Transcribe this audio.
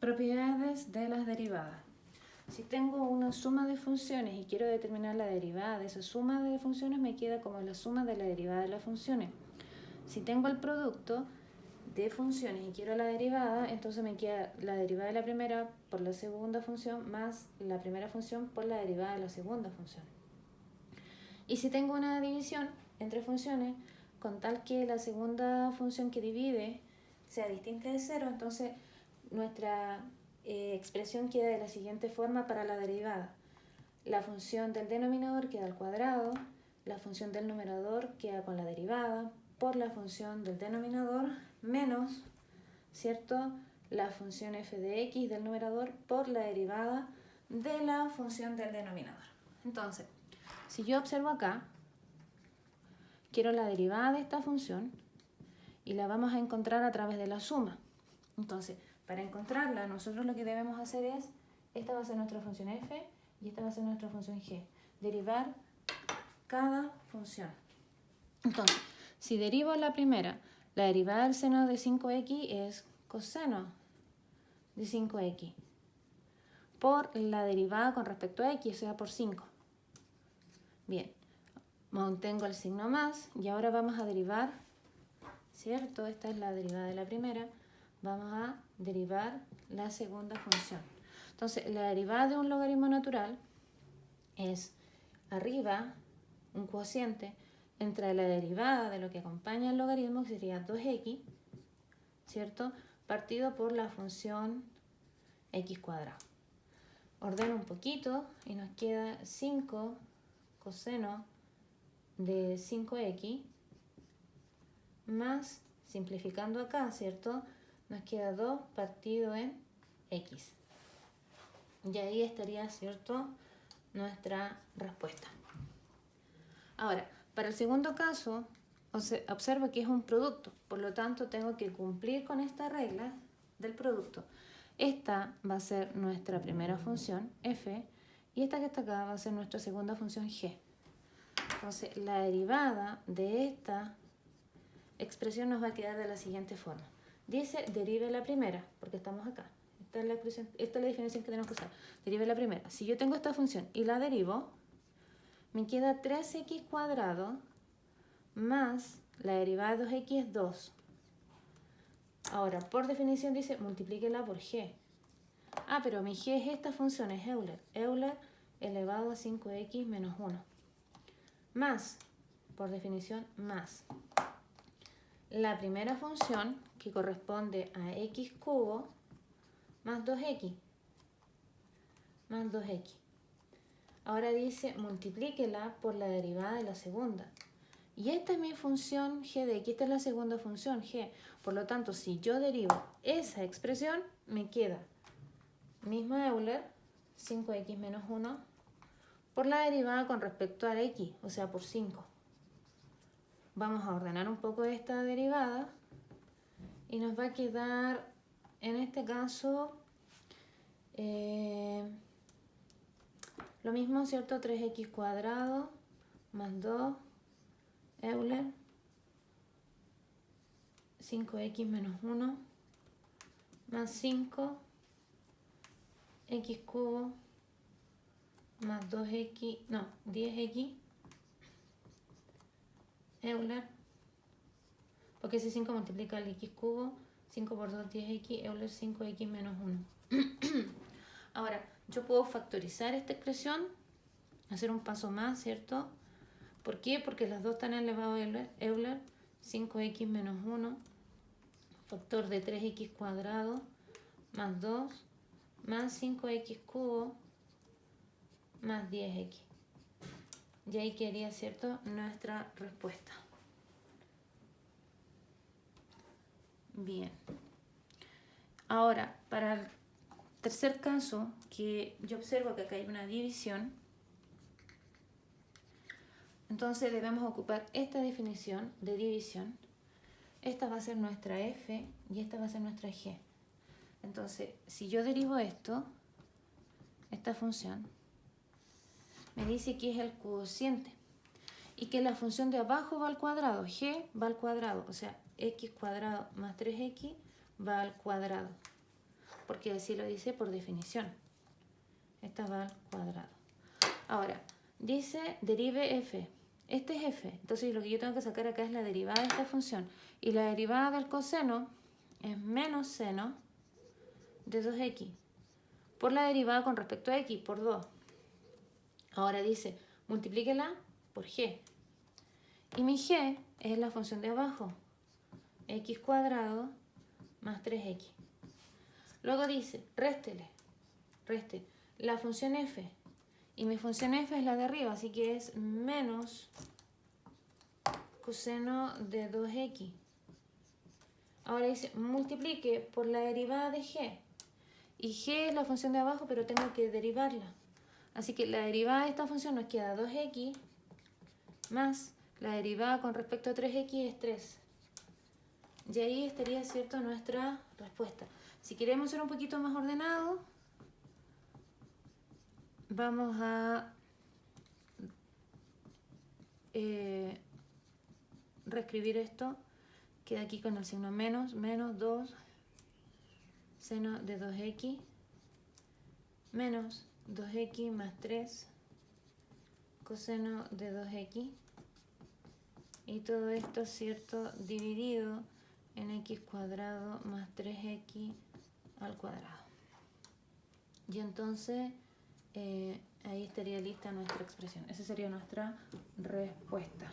Propiedades de las derivadas. Si tengo una suma de funciones y quiero determinar la derivada de esa suma de funciones, me queda como la suma de la derivada de las funciones. Si tengo el producto de funciones y quiero la derivada, entonces me queda la derivada de la primera por la segunda función más la primera función por la derivada de la segunda función. Y si tengo una división entre funciones, con tal que la segunda función que divide sea distinta de cero, entonces nuestra expresión queda de la siguiente forma para la derivada. La función del denominador queda al cuadrado, la función del numerador queda con la derivada por la función del denominador menos, ¿cierto?, la función f de x del numerador por la derivada de la función del denominador. Entonces, si yo observo acá, quiero la derivada de esta función y la vamos a encontrar a través de la suma. Entonces, para encontrarla, nosotros lo que debemos hacer es, esta va a ser nuestra función f y esta va a ser nuestra función g. Derivar cada función. Entonces, si derivo la primera, la derivada del seno de 5x es coseno de 5x por la derivada con respecto a x, o sea, por 5. Bien, mantengo el signo más y ahora vamos a derivar, ¿cierto? Esta es la derivada de la primera. Vamos a derivar la segunda función. Entonces, la derivada de un logaritmo natural es arriba un cociente entre la derivada de lo que acompaña el logaritmo, que sería 2x, ¿cierto?, partido por la función x cuadrado. Ordeno un poquito y nos queda 5 coseno de 5x más, simplificando acá, ¿cierto?, nos queda 2 partido en x. Y ahí estaría, ¿cierto?, nuestra respuesta. Ahora, para el segundo caso, observo que es un producto, por lo tanto tengo que cumplir con esta regla del producto. Esta va a ser nuestra primera función, f, y esta que está acá va a ser nuestra segunda función, g. Entonces, la derivada de esta expresión nos va a quedar de la siguiente forma. Dice, derive la primera, porque estamos acá. Esta es la definición que tenemos que usar. Derive la primera. Si yo tengo esta función y la derivo, me queda 3x cuadrado más la derivada de 2x es 2. Ahora, por definición dice, multiplíquela por g. Ah, pero mi g es esta función, es Euler. Euler elevado a 5x menos 1. Más, por definición, más la primera función, que corresponde a x cubo, más 2x. Más 2x. Ahora dice, multiplíquela por la derivada de la segunda. Y esta es mi función g de x, esta es la segunda función g. Por lo tanto, si yo derivo esa expresión, me queda mismo Euler, 5x menos 1, por la derivada con respecto al x, o sea, por 5. Vamos a ordenar un poco esta derivada y nos va a quedar, en este caso, lo mismo, ¿cierto? 3x cuadrado más 2 Euler, 5x menos 1, más 5 x cubo más 2x, no, 10x Euler, porque ese 5 multiplica el x cubo, 5 por 2, 10x, Euler 5x menos 1. Ahora, yo puedo factorizar esta expresión, hacer un paso más, ¿cierto? ¿Por qué? Porque las dos están elevadas a Euler, 5x menos 1, factor de 3x cuadrado, más 2, más 5x cubo, más 10x. Y ahí quedaría, ¿cierto?, nuestra respuesta. Bien. Ahora, para el tercer caso, que yo observo que acá hay una división, entonces debemos ocupar esta definición de división. Esta va a ser nuestra f y esta va a ser nuestra g. Entonces, si yo derivo esto, esta función, me dice que es el cociente y que la función de abajo va al cuadrado, g va al cuadrado, o sea, x cuadrado más 3x va al cuadrado. porque así lo dice por definición. Esta va al cuadrado. Ahora, dice derive f. Este es f. Entonces lo que yo tengo que sacar acá es la derivada de esta función. Y la derivada del coseno es menos seno de 2x. Por la derivada con respecto a x, por 2. Ahora dice, multiplíquela por g. Y mi g es la función de abajo. X cuadrado más 3x. Luego dice, reste la función f. Y mi función f es la de arriba, así que es menos coseno de 2x. Ahora dice, multiplique por la derivada de g. Y g es la función de abajo, pero tengo que derivarla. Así que la derivada de esta función nos queda 2x más la derivada con respecto a 3x es 3. Y ahí estaría, ¿cierto?, nuestra respuesta. Si queremos ser un poquito más ordenado, vamos a reescribir esto. Queda aquí con el signo menos, menos 2 seno de 2x menos 2x más 3 coseno de 2x. Y todo esto, ¿cierto?, dividido en x cuadrado más 3x al cuadrado. Y entonces ahí estaría lista nuestra expresión. Esa sería nuestra respuesta.